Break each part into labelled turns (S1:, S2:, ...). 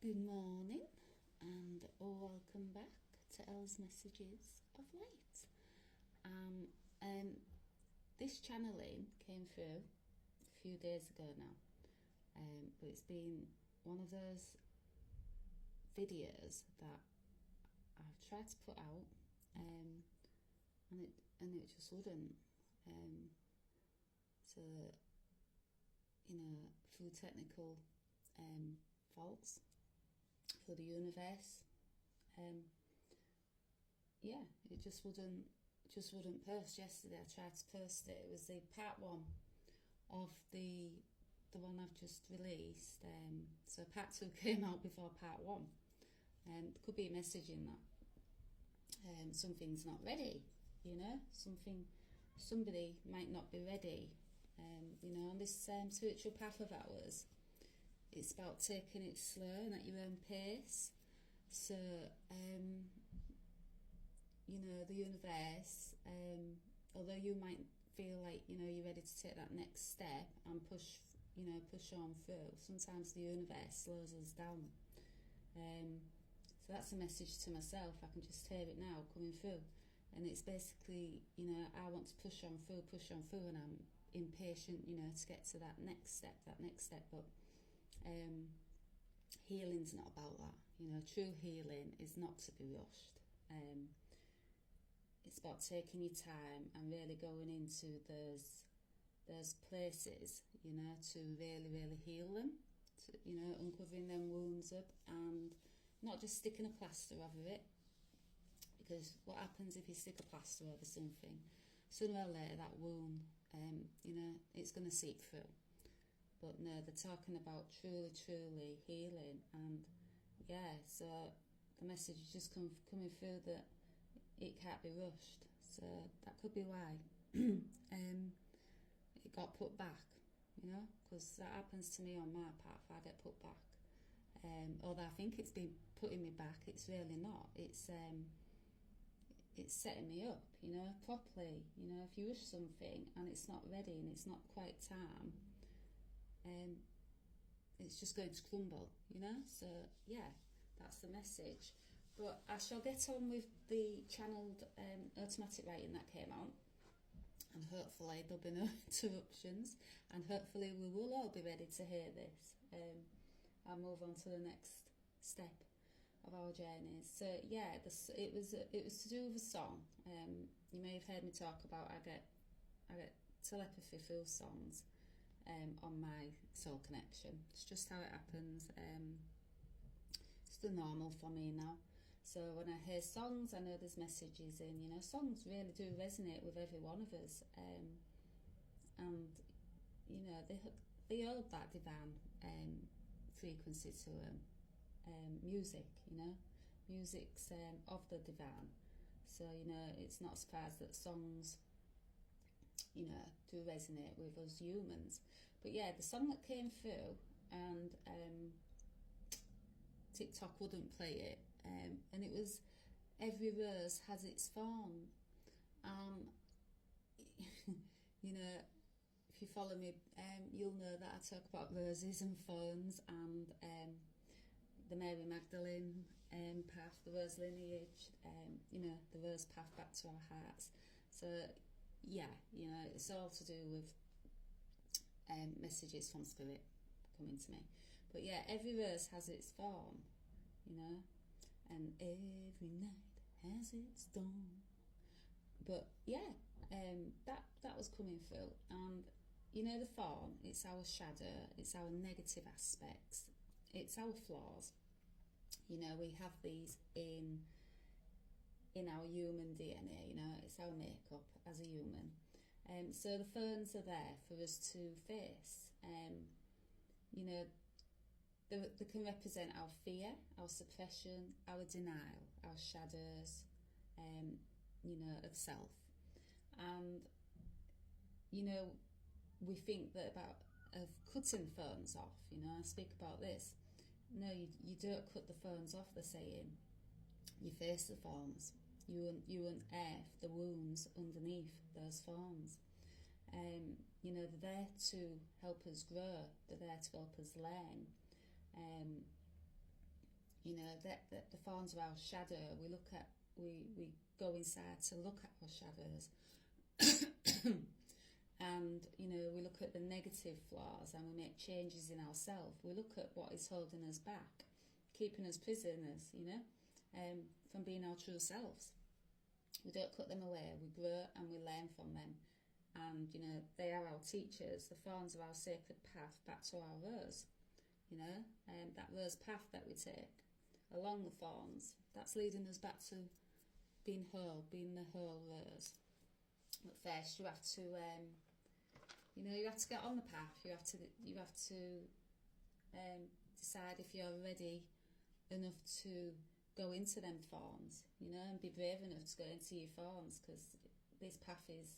S1: Good morning and welcome back to Ells Messages of Light. This channeling came through a few days ago now, but it's been one of those videos that I've tried to put out, and it just wouldn't. So, through technical faults for the universe, it just wouldn't post. Yesterday I tried to post it. It was the part one of the one I've just released. So part two came out before part one. There could be a message in that. Something's not ready. Somebody might not be ready. On this spiritual path of ours, it's about taking it slow and at your own pace. So, the universe, although you might feel like, you're ready to take that next step and push on through, sometimes the universe slows us down. So that's a message to myself. I can just hear it now coming through. And it's basically, I want to push on through, and I'm impatient, to get to that next step. But healing's not about that. True healing is not to be rushed. It's about taking your time and really going into those places, to really heal them, to, uncovering them wounds up and not just sticking a plaster over it. Because what happens if you stick a plaster over something? Sooner or later that wound, it's going to seep through. But no, they're talking about truly healing. And so the message is just coming through that it can't be rushed. So that could be why it got put back, because that happens to me on my path. I get put back. Although I think it's been putting me back, it's really not. It's setting me up, properly. If you wish something and it's not ready and it's not quite time, it's just going to crumble, So, that's the message. But I shall get on with the channeled automatic writing that came out. And hopefully there'll be no interruptions. And hopefully we will all be ready to hear this. I'll move on to the next step of our journeys. So it was to do with a song. You may have heard me talk about I get telepathy through songs on my soul connection. It's just how it happens. It's the normal for me now. So when I hear songs, I know there's messages in. Songs really do resonate with every one of us, and they hold that divine frequency to them. Music, music's of the divine. So, it's not a surprise that songs, do resonate with us humans. But the song that came through, and TikTok wouldn't play it, and it was Every Rose Has Its Thorn. If you follow me, you'll know that I talk about roses and thorns, and the Mary Magdalene path, the rose lineage, the rose path back to our hearts. So, it's all to do with messages from Spirit coming to me. But every rose has its thorn, and every night has its dawn. But that was coming through. And the thorn, it's our shadow, it's our negative aspects, it's our flaws. We have these in our human DNA, it's our makeup as a human. So the thorns are there for us to face. They can represent our fear, our suppression, our denial, our shadows, of self. And, we think that of cutting thorns off, I speak about this. No, you don't cut the thorns off, they're saying. You face the thorns. You unearth the wounds underneath those thorns. They're there to help us grow. They're there to help us learn. You know, that the thorns are our shadow. We go inside to look at our shadows. And, you know, we look at the negative flaws and we make changes in ourselves. We look at what is holding us back, keeping us prisoners, you know, from being our true selves. We don't cut them away. We grow and we learn from them. And, you know, they are our teachers. The thorns are our sacred path back to our rose, you know, that rose path that we take along the thorns, that's leading us back to being whole, being the whole rose. But first you have to, you know, you have to get on the path. You have to decide if you're ready enough to go into them thorns, you know, and be brave enough to go into your thorns, because this path is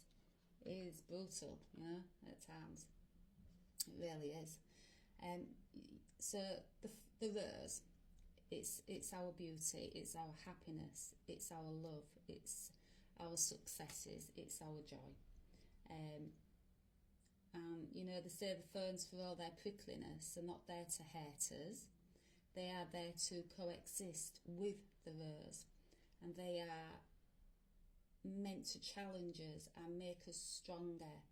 S1: brutal, you know, at times. It really is. So the rose, it's our beauty, it's our happiness, it's our love, it's our successes, it's our joy. And you know, they say the thorns, for all their prickliness, are not there to hurt us. They are there to coexist with the rose, and they are meant to challenge us and make us stronger.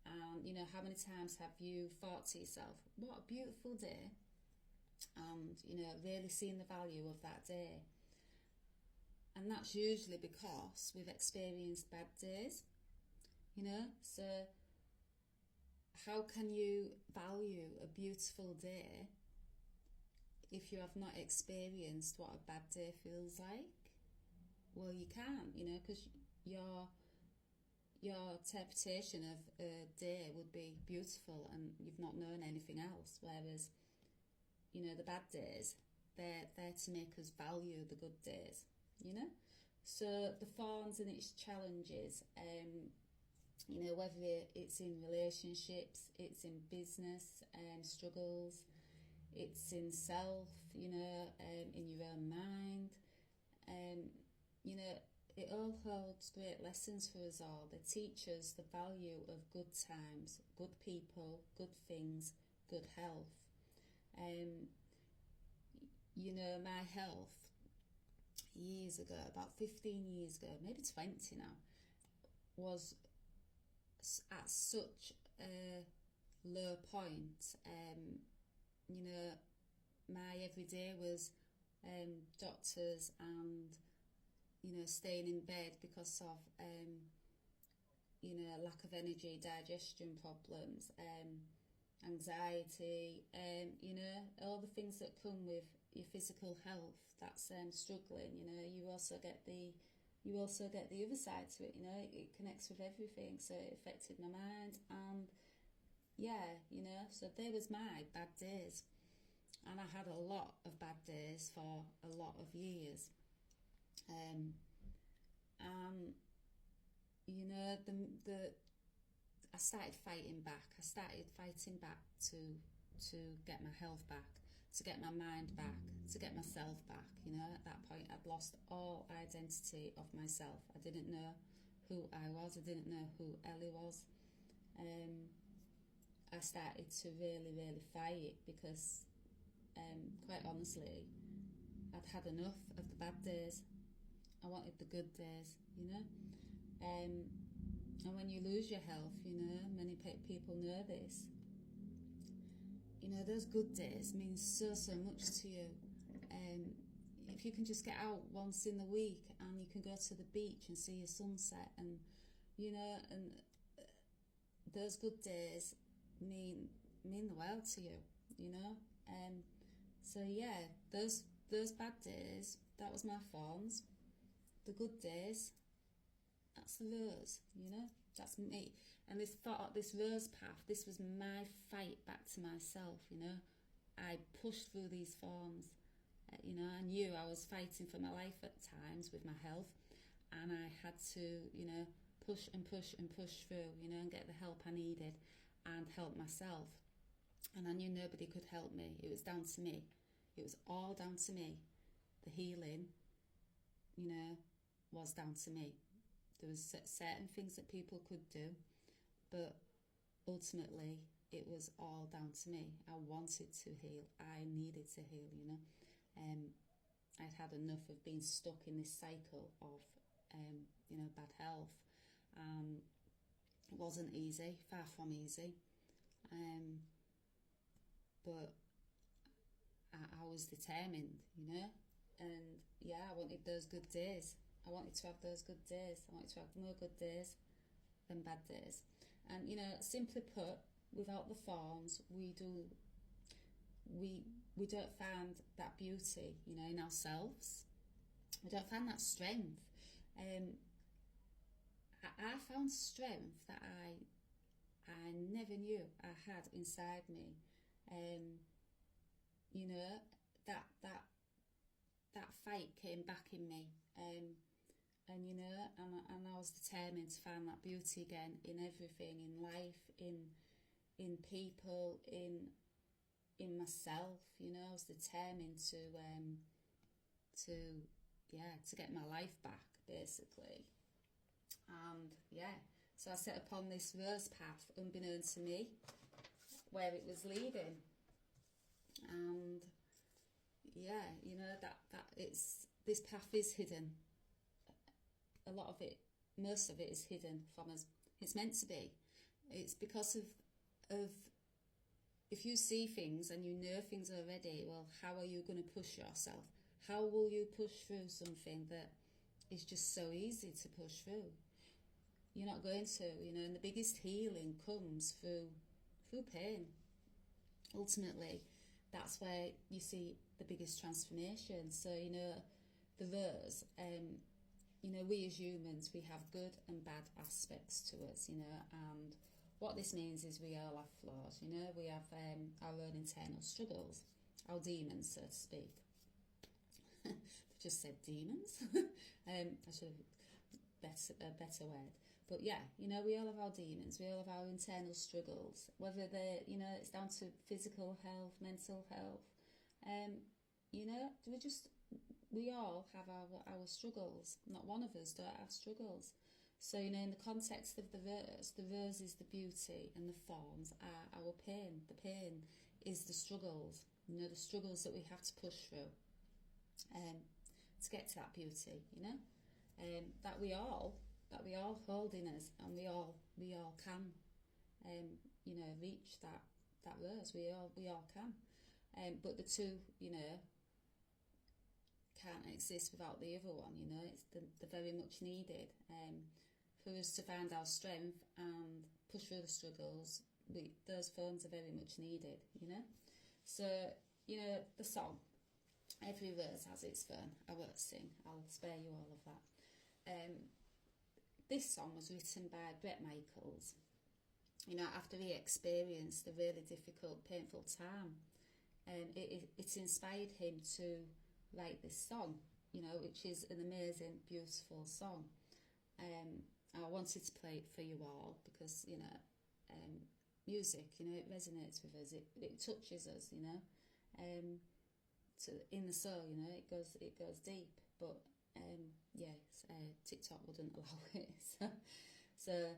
S1: And you know, how many times have you thought to yourself, what a beautiful day, and you know, really seeing the value of that day? And that's usually because we've experienced bad days, you know. So how can you value a beautiful day if you have not experienced what a bad day feels like? Well, you can't, you know, because your interpretation of a day would be beautiful and you've not known anything else. Whereas, you know, the bad days, they're there to make us value the good days, you know. So the thorns and its challenges, you know, whether it's in relationships, it's in business struggles, it's in self, you know, in your own mind, you know, it all holds great lessons for us all. They teach us the value of good times, good people, good things, good health. You know, my health years ago, about 15 years ago, maybe 20 now, was at such a low point. You know, my everyday was doctors and, you know, staying in bed because of, you know, lack of energy, digestion problems, anxiety, you know, all the things that come with your physical health. That's struggling. You know, you also get the other side to it. You know, it connects with everything. So it affected my mind, and yeah, you know, so there was my bad days, and I had a lot of bad days for a lot of years. You know, I started fighting back. I started fighting back to get my health back, to get my mind back, to get myself back. You know, at that point, I'd lost all identity of myself. I didn't know who I was. I didn't know who Ellie was. I started to really, really fight it because, quite honestly, I'd had enough of the bad days. I wanted the good days, you know. And when you lose your health, you know, many people know this. You know, those good days mean so much to you. If you can just get out once in the week and you can go to the beach and see a sunset, and you know, and those good days mean the world to you, you know. So yeah, those bad days, that was my thorns. The good days, that's the rose, you know. That's me. And this rose path, this was my fight back to myself, you know. I pushed through these thorns. You know, I knew I was fighting for my life at times with my health, and I had to, you know, push and push and push through, you know, and get the help I needed and help myself. And I knew nobody could help me. It was down to me. It was all down to me. The healing, you know, was down to me. There was certain things that people could do, but ultimately it was all down to me. I wanted to heal. I needed to heal, you know. I'd had enough of being stuck in this cycle of bad health. It wasn't easy, far from easy, but I was determined, and yeah, I wanted those good days. I wanted to have those good days. I wanted to have more good days than bad days. And simply put, without the thorns, we don't find that beauty, in ourselves. We don't find that strength. I found strength that I never knew I had inside me. That fight came back in me, and I was determined to find that beauty again in everything, in life, in people, in myself. I was determined to get my life back, basically. And so I set upon this rose path, unbeknown to me, where it was leading. And that it's, this path is hidden. A lot of it, most of it is hidden from us. It's meant to be. It's because of if you see things and you know things already, well, how are you going to push yourself? How will you push through something that is just so easy to push through? You're not going to, and the biggest healing comes through pain. Ultimately, that's where you see the biggest transformation. So, the rose, we as humans, we have good and bad aspects to us, and what this means is we all have flaws, we have our own internal struggles, our demons, so to speak. I just said demons. I should have a better word. But yeah, we all have our demons, we all have our internal struggles, whether they're, it's down to physical health, mental health, we all have our struggles. Not one of us don't have struggles. So, in the context of the rose is the beauty, and the thorns are our pain. The pain is the struggles, the struggles that we have to push through to get to that beauty, that we all hold in us, and we all can, reach that rose. We all can, but the two, can't exist without the other one. It's the very much needed. For us to find our strength and push through the struggles, those thorns are very much needed. So the song. Every rose has its thorn. I won't sing. I'll spare you all of that. This song was written by Bret Michaels, after he experienced a really difficult, painful time. It inspired him to write this song, which is an amazing, beautiful song. I wanted to play it for you all because, music, it resonates with us, it touches us, in the soul, it goes deep, but TikTok wouldn't allow it. So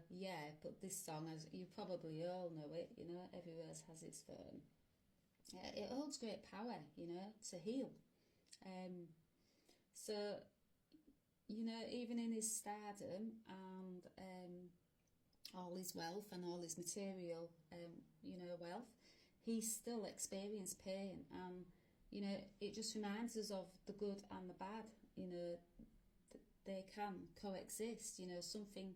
S1: but this song, as you probably all know it, every rose has its thorn. It holds great power, to heal. So, even in his stardom and all his wealth and all his material, wealth, he still experienced pain, and it just reminds us of the good and the bad. They can coexist. Something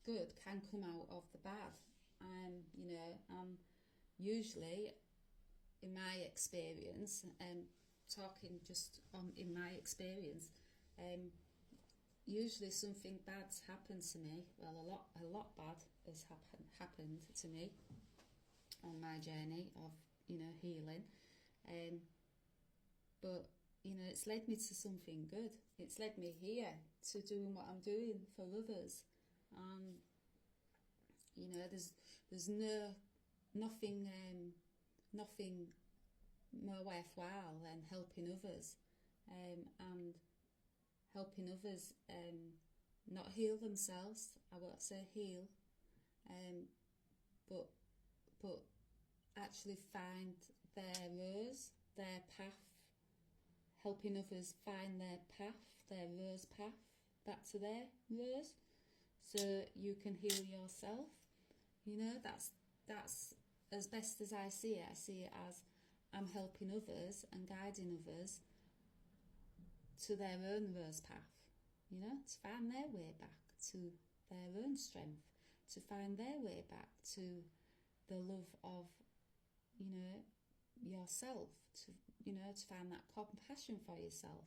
S1: good can come out of the bad, and usually, in my experience, talking just in my experience, usually something bad's happened to me. Well, a lot bad has happened to me on my journey of healing, but it's led me to something good. It's led me here to doing what I'm doing for others. There's nothing more worthwhile than helping others, and helping others not heal themselves. I won't say heal, but actually find their rose, their path, helping others find their path, their rose path, back to their rose, so you can heal yourself. You know, that's as best as I see it. I see it as I'm helping others and guiding others to their own rose path, you know, to find their way back to their own strength, to find their way back to the love of, you know, yourself, to, you know, to find that compassion for yourself,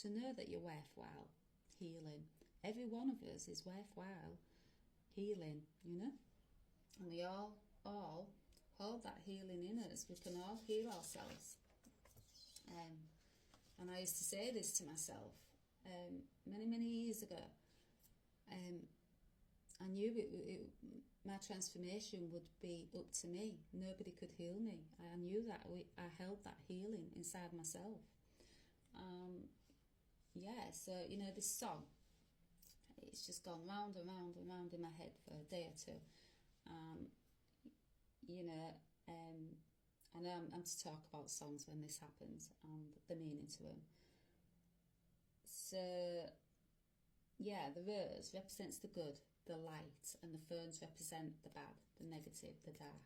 S1: to know that you're worthwhile healing. Every one of us is worthwhile healing, you know, and we all hold that healing in us. We can all heal ourselves. And I used to say this to myself many years ago. I knew my transformation would be up to me. Nobody could heal me. I knew that. I held that healing inside myself. Yeah, so, you know, this song, it's just gone round and round and round in my head for a day or two. You know, I know I'm to talk about songs when this happens and the meaning to them. So, yeah, the rose represents the good, the light, and the thorns represent the bad, the negative, the dark.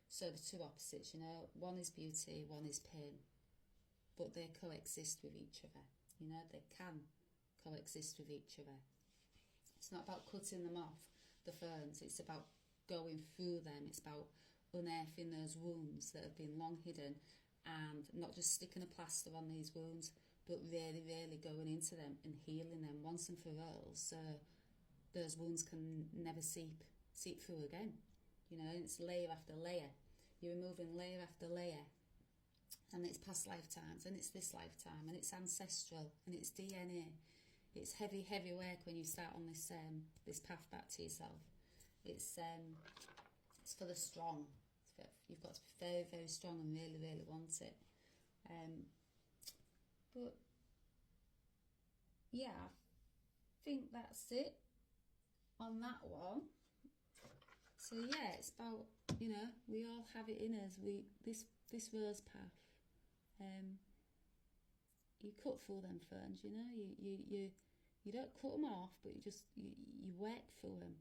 S1: So the two opposites, you know, one is beauty, one is pain, but they coexist with each other. You know, they can coexist with each other. It's not about cutting them off, the thorns. It's about going through them. It's about unearthing those wounds that have been long hidden, and not just sticking a plaster on these wounds, but really going into them and healing them once and for all, so those wounds can never seep through again. You know, it's layer after layer. You're removing layer after layer, and it's past lifetimes, and it's this lifetime, and it's ancestral, and it's DNA. It's heavy work when you start on this path back to yourself. It's for the strong. You've got to be very strong and really want it. But yeah, I think that's it on that one. So yeah, it's about, you know, we all have it in us. This rose path. You cut through them ferns, you know. You don't cut them off, but you work through them.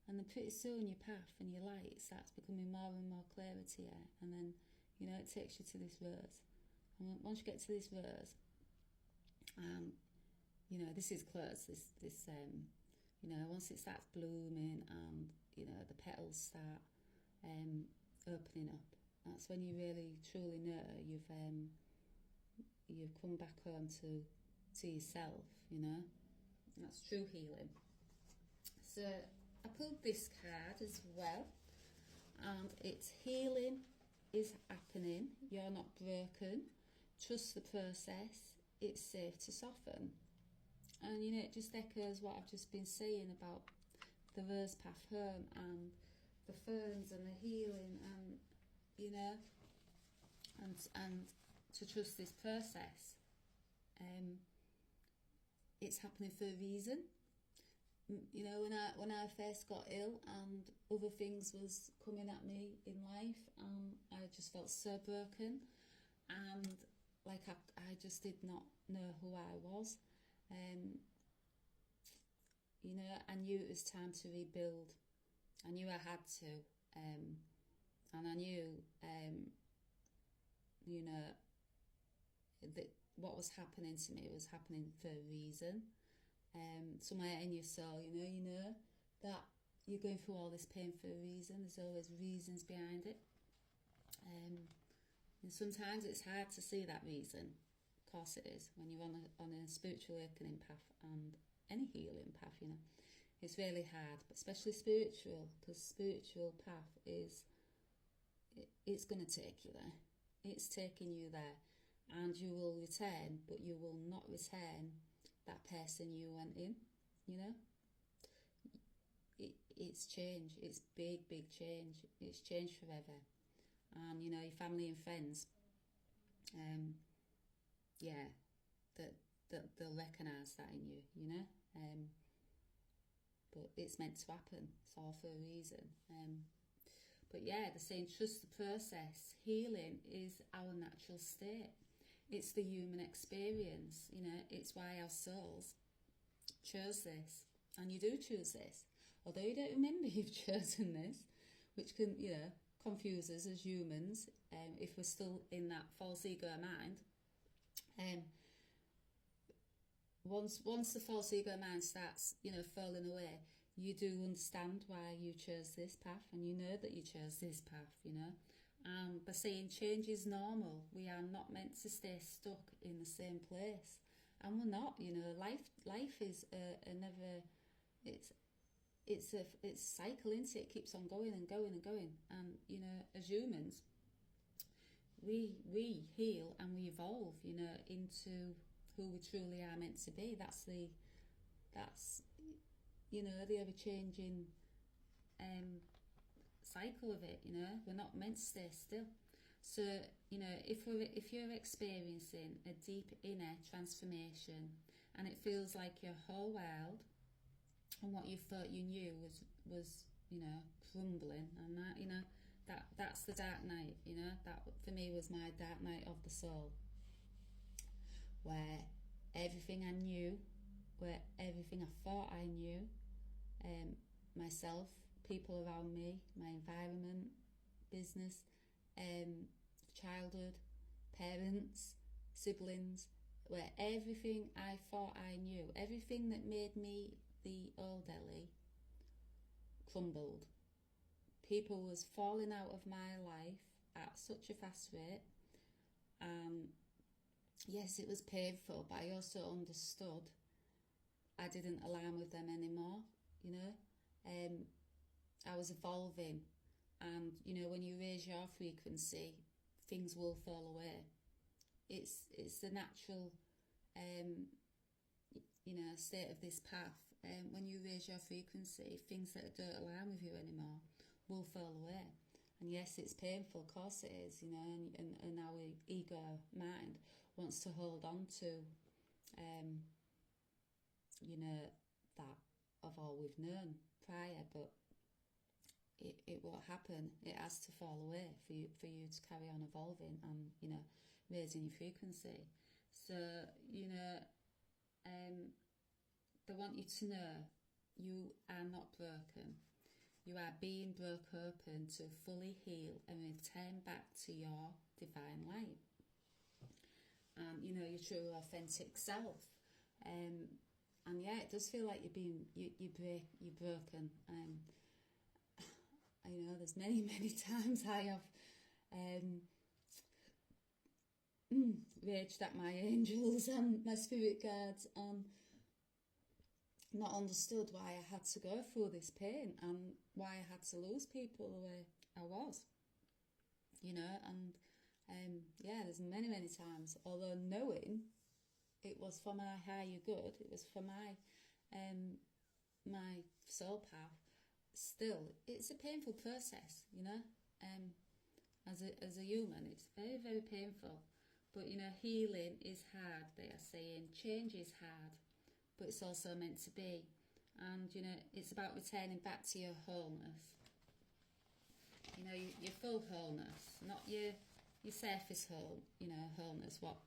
S1: And then pretty soon your path and your light starts becoming more and more clearer to you. And then, you know, it takes you to this rose. And once you get to this rose, you know, this is close. This you know, once it starts blooming and, you know, the petals start opening up, that's when you really truly know you've come back home to yourself. You know, that's true healing. So I pulled this card as well, and it's healing is happening. You're not broken. Trust the process. It's safe to soften. And, you know, it just echoes what I've just been saying about the rose path home and the ferns and the healing, and, you know, and to trust this process. It's happening for a reason. You know, when I first got ill and other things was coming at me in life, I just felt so broken, and like I just did not know who I was. You know, I knew it was time to rebuild. I knew I had to, and I knew, you know, that what was happening to me was happening for a reason. Somewhere in your soul, you know that you're going through all this pain for a reason. There's always reasons behind it. And sometimes it's hard to see that reason. Of course it is, when you're on a spiritual awakening path and any healing path, you know. It's really hard, but especially spiritual, because spiritual path it's going to take you there. It's taking you there, and you will return, but you will not return that person you went in, you know. It's change. It's big change. It's change forever. And, you know, your family and friends, yeah, that they'll recognise that in you, you know. But it's meant to happen. It's all for a reason. But yeah, they're saying trust the process. Healing is our natural state. It's the human experience, you know. It's why our souls chose this, and you do choose this, although you don't remember you've chosen this, which can, you know, confuse us as humans, if we're still in that false ego mind. Once the false ego mind starts, you know, falling away, you do understand why you chose this path, and you know that you chose this path, you know. By saying change is normal, we are not meant to stay stuck in the same place, and we're not, you know. Life is a never, it's a cycle, isn't it? It keeps on going and going and going, and you know, as humans, we heal and we evolve, you know, into who we truly are meant to be. That's you know, the ever changing cycle of it, you know. We're not meant to stay still. So, you know, if you're experiencing a deep inner transformation, and it feels like your whole world and what you thought you knew was you know, crumbling, and that, you know, that's the dark night, you know. That for me was my dark night of the soul, where everything I knew, where everything I thought I knew, myself, people around me, my environment, business, childhood, parents, siblings, where everything I thought I knew, everything that made me the old Ellie, crumbled. People was falling out of my life at such a fast rate. Yes, it was painful, but I also understood I didn't align with them anymore, you know. I was evolving, and you know, when you raise your frequency, things will fall away. It's the natural you know, state of this path. When you raise your frequency, things that don't align with you anymore will fall away. And yes, it's painful, of course it is, you know, and our ego mind wants to hold on to you know, that of all we've known prior, but it won't happen. It has to fall away for you to carry on evolving and, you know, raising your frequency. So, you know, they want you to know you are not broken. You are being broke open to fully heal and return back to your divine light, and you know, your true authentic self. And yeah, it does feel like you're broken. You know, there's many times I have raged at my angels and my spirit guides, and not understood why I had to go through this pain and why I had to lose people the way I was, you know. And yeah, there's many times, although knowing it was for my higher good, it was for my my soul path, still it's a painful process, you know. As a human, it's very painful, but you know, healing is hard. They are saying change is hard, but it's also meant to be. And you know, it's about returning back to your wholeness, you know, your full wholeness, not your surface whole, you know, wholeness, what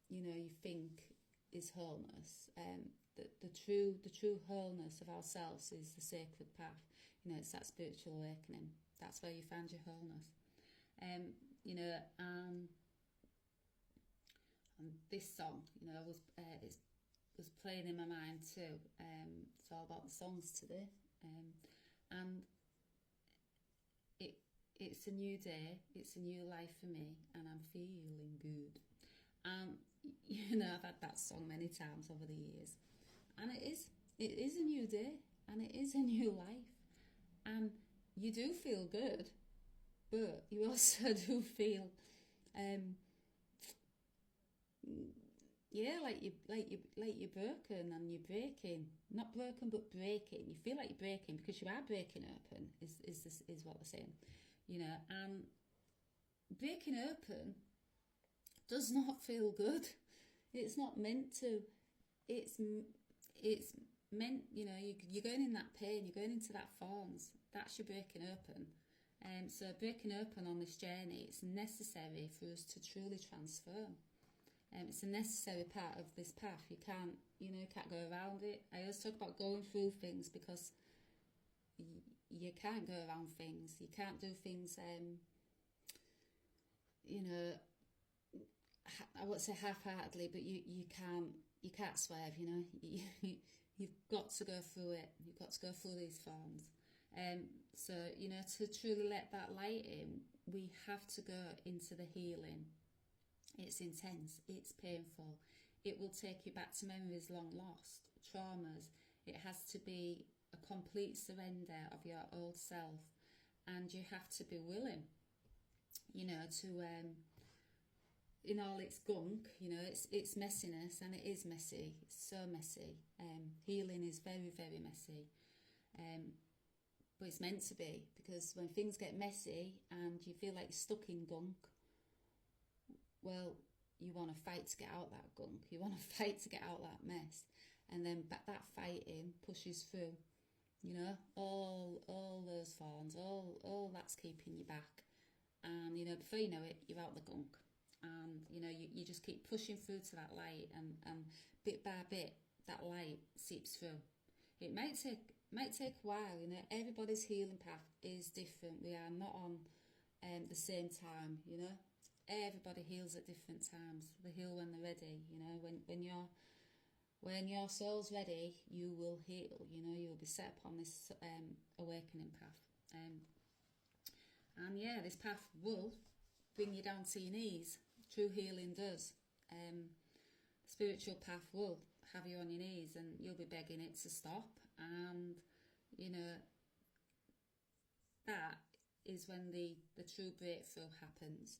S1: you know, you think is wholeness. The true wholeness of ourselves is the sacred path. You know, it's that spiritual awakening. That's where you find your wholeness. You know, and this song, you know, was playing in my mind too. It's all about the songs today, and it's a new day, it's a new life for me, and I'm feeling good. You know, I've had that song many times over the years, and it is a new day, and it is a new life, and you do feel good, but you also do feel yeah, like you're broken and you're breaking. Not broken, but breaking. You feel like you're breaking because you are breaking open. Is what they're saying, you know. And breaking open does not feel good. It's not meant to. It's meant, you know. You're going in that pain. You're going into that thorns. That's your breaking open. So breaking open on this journey, it's necessary for us to truly transform. It's a necessary part of this path. You can't go around it. I always talk about going through things because you can't go around things. You can't do things, I won't say half-heartedly, but you can't swerve. You've got to go through it. You've got to go through these thorns. So to truly let that light in, we have to go into the healing. It's intense, it's painful. It will take you back to memories long lost, traumas. It has to be a complete surrender of your old self, and you have to be willing, to in all its gunk, it's messiness, and it is messy. It's so messy. Healing is very, very messy. But it's meant to be, because when things get messy and you feel like you're stuck in gunk, well, you want to fight to get out that gunk. You want to fight to get out that mess. And then that fighting pushes through, all those thorns, all that's keeping you back. And, before you know it, you're out the gunk. And, you just keep pushing through to that light, and bit by bit, that light seeps through. It might take a while, everybody's healing path is different. We are not on the same time, Everybody heals at different times. They heal when they're ready, when your soul's ready, you will heal, you'll be set upon this awakening path. And yeah, this path will bring you down to your knees. True healing does. Spiritual path will have you on your knees, and you'll be begging it to stop. And that is when the true breakthrough happens.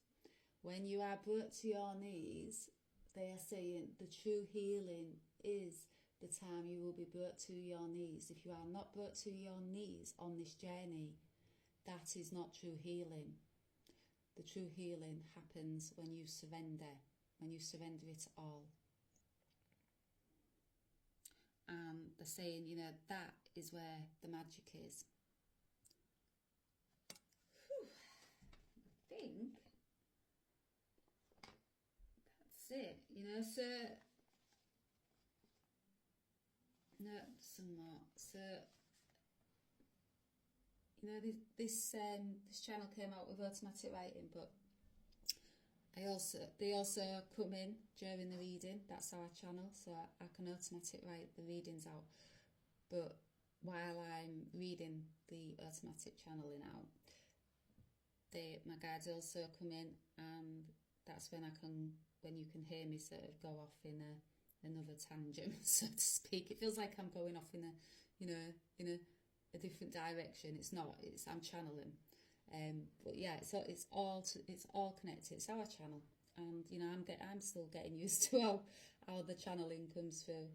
S1: When you are brought to your knees, they are saying the true healing is the time you will be brought to your knees. If you are not brought to your knees on this journey, that is not true healing. The true healing happens when you surrender it all. And they're saying, that is where the magic is. Whew. I think that's it, so no, some more. So this channel came out with automatic writing, but they also come in during the reading. That's our channel, so I can automatic write the readings out. But while I'm reading the automatic channeling out, my guides also come in, and that's when you can hear me sort of go off in another tangent, so to speak. It feels like I'm going off in a different direction. It's not. I'm channeling. But yeah, it's all connected. It's our channel, and I'm still getting used to how the channeling comes through.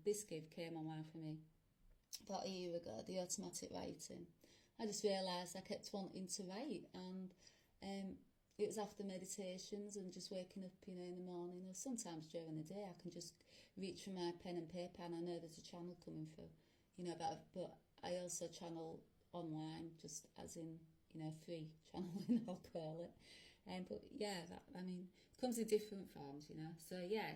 S1: This gift came online for me about a year ago, the automatic writing. I just realised I kept wanting to write, and it was after meditations and just waking up, in the morning, or sometimes during the day. I can just reach for my pen and paper, and I know there's a channel coming through, but I also channel online, just as in, free channeling, I'll call it. But yeah, it comes in different forms, So yeah,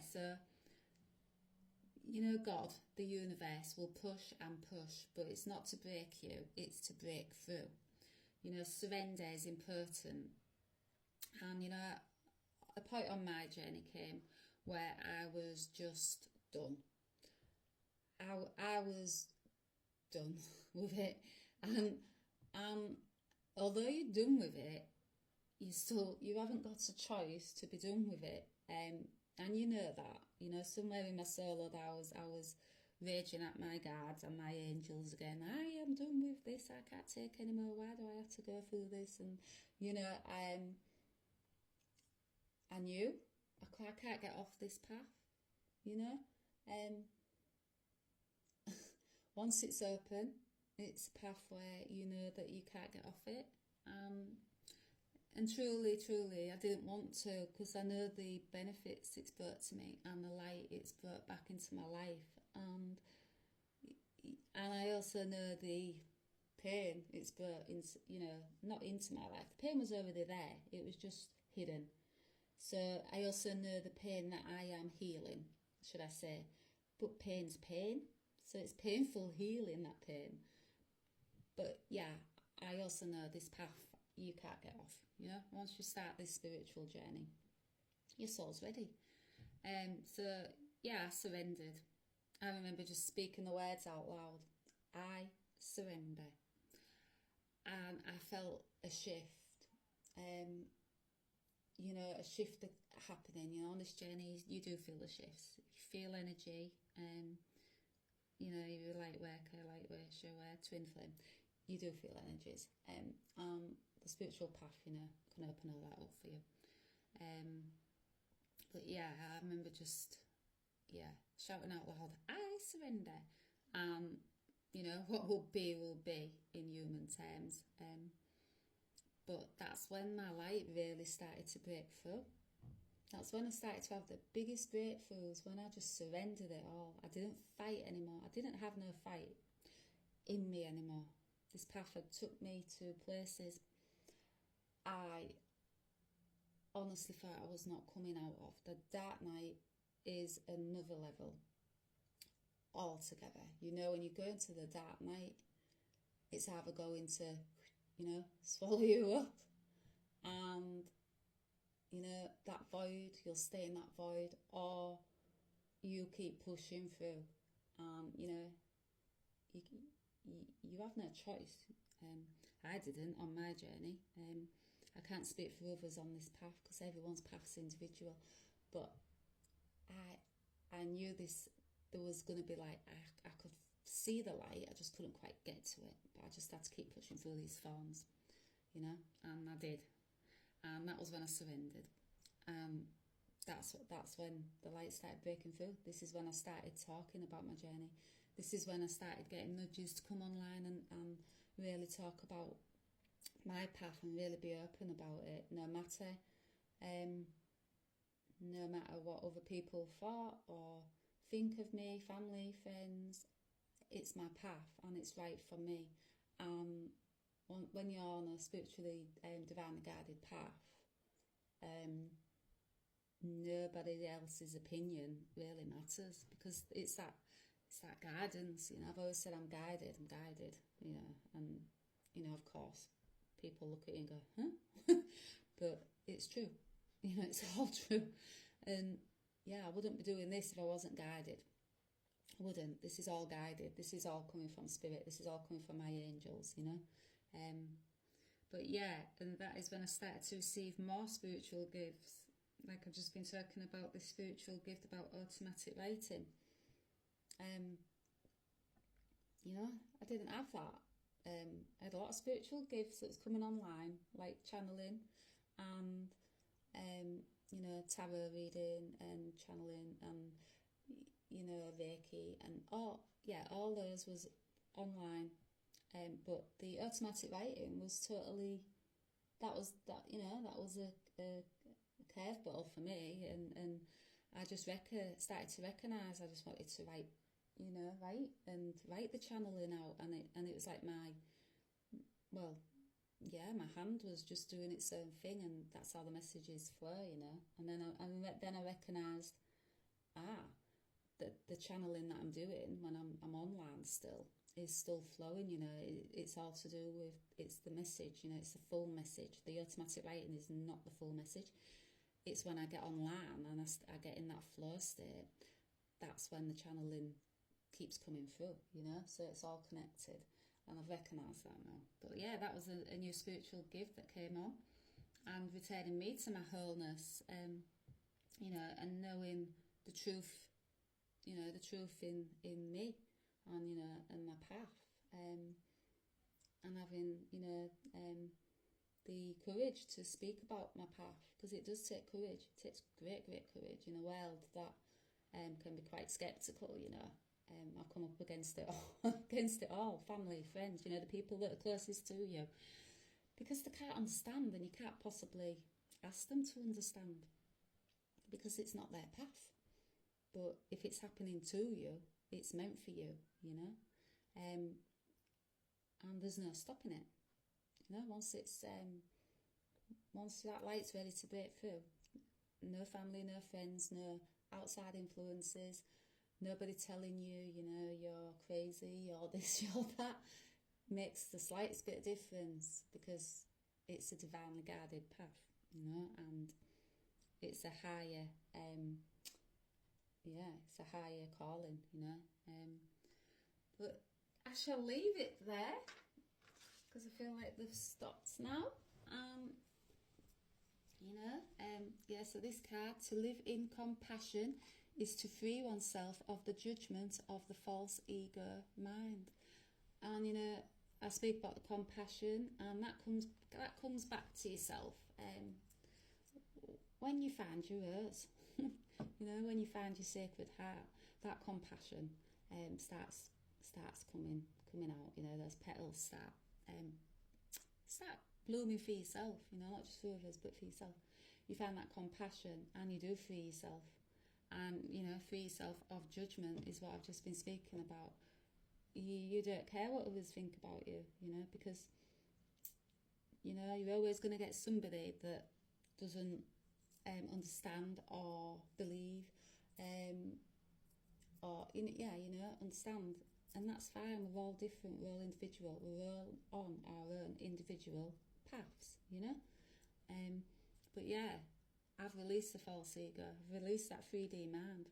S1: God, the universe will push and push, but it's not to break you, it's to break through. Surrender is important. And, a point on my journey came where I was just done. I was done with it. And although you're done with it, you haven't got a choice to be done with it. And you know that, somewhere in my soul, I was raging at my guards and my angels again. I am done with this. I can't take any more. Why do I have to go through this? And, I knew I can't get off this path, once it's open, it's a path where you know that you can't get off it. And truly, I didn't want to, because I know the benefits it's brought to me and the light it's brought back into my life. And I also know the pain. It's brought into, not into my life. The pain was already there. It was just hidden. So I also know the pain that I am healing, should I say. But pain's pain. So it's painful healing that pain. But yeah, I also know this path you can't get off. Once you start this spiritual journey, your soul's ready. So yeah, I surrendered. I remember just speaking the words out loud. I surrender. And I felt a shift. A shift happening. On this journey, you do feel the shifts. You feel energy. You're a light worker, light worker, twin flame. You do feel energies. The spiritual path, can open all that up for you. But yeah, I remember just, shouting out loud, I surrender. What will be in human terms. But that's when my light really started to break through. That's when I started to have the biggest breakthroughs, when I just surrendered it all. I didn't fight anymore. I didn't have no fight in me anymore. This path had took me to places I honestly thought I was not coming out of. The dark night is another level altogether. When you go into the dark night, it's either going to, swallow you up, and that void, you'll stay in that void, or you keep pushing through. You have no choice. I didn't on my journey. I can't speak for others on this path because everyone's path's individual, but I knew there was going to be light. I could see the light, I just couldn't quite get to it, but I just had to keep pushing through these thorns, and I did, and that was when I surrendered. That's when the light started breaking through. This is when I started talking about my journey. This is when I started getting nudges to come online and really talk about my path and really be open about it, no matter what other people thought or think of me, family, friends. It's my path and it's right for me. When you're on a spiritually divinely guided path, nobody else's opinion really matters, because it's that guidance. I've always said I'm guided, and of course people look at you and go, huh? But it's true. It's all true. And yeah, I wouldn't be doing this if I wasn't guided. I wouldn't. This is all guided. This is all coming from spirit. This is all coming from my angels, But yeah, and that is when I started to receive more spiritual gifts. Like I've just been talking about this spiritual gift about automatic writing. I didn't have that. I had a lot of spiritual gifts that was coming online, like channeling and tarot reading and channeling and Reiki and all those was online. But the automatic writing was totally, that was a curveball for me, and I just started to recognise I just wanted to write the channeling out, and it was like my hand was just doing its own thing, and that's how the messages flow, And then I recognised, the channeling that I'm doing when I'm online still is still flowing, it's all to do with, it's the message, it's the full message. The automatic writing is not the full message. It's when I get online and I get in that flow state, that's when the channeling keeps coming through, so it's all connected, and I've recognised that now. But yeah, that was a new spiritual gift that came on, and returning me to my wholeness, and knowing the truth, the truth in me, and my path, and having the courage to speak about my path, because it does take courage. It takes great courage in a world that can be quite sceptical. I've come up against it all, family, friends, the people that are closest to you, because they can't understand, and you can't possibly ask them to understand, because it's not their path. But if it's happening to you, it's meant for you, and there's no stopping it. You know, once that light's ready to break through, no family, no friends, no outside influences, nobody telling you, you know, you're crazy, you're this, you're that, makes the slightest bit of difference, because it's a divinely guided path, you know, and it's a higher, it's a higher calling, you know. But I shall leave it there, because I feel like they've stopped now. So this card, to live in compassion is to free oneself of the judgment of the false ego mind. And you know, I speak about the compassion, and that comes back to yourself. When you find your ears, you know, when you find your sacred heart, that compassion starts coming out. You know, those petals start blooming for yourself. You know, not just for others, but for yourself. You find that compassion, and you do free yourself. And you know, free yourself of judgment is what I've just been speaking about. You don't care what others think about you, you know, because you know you're always going to get somebody that doesn't understand or believe, understand, and that's fine. We're all different. We're all individual. We're all on our own individual paths, you know. But yeah, I've released the false ego. I've released that 3D mind.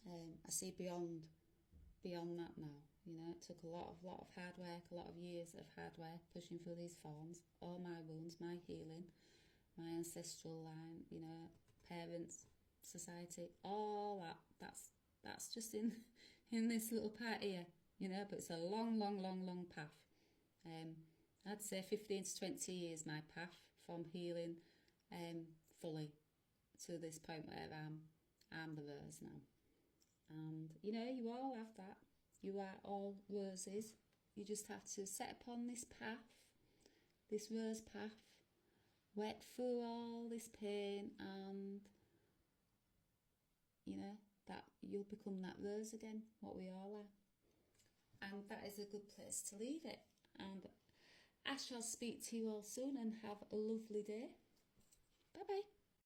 S1: I see beyond that now. You know, it took a lot of hard work, a lot of years of hard work, pushing through these thorns, all my wounds, my healing, my ancestral line, you know, parents, society, all that's just in this little part here, you know. But it's a long path. I'd say 15 to 20 years my path from healing fully to this point where I'm the rose now. And you know, you all have that. You are all roses. You just have to set upon this path, this rose path, work through all this pain, and you know that you'll become that rose again, what we all are. And that is a good place to leave it. And I shall speak to you all soon, and have a lovely day. Bye bye.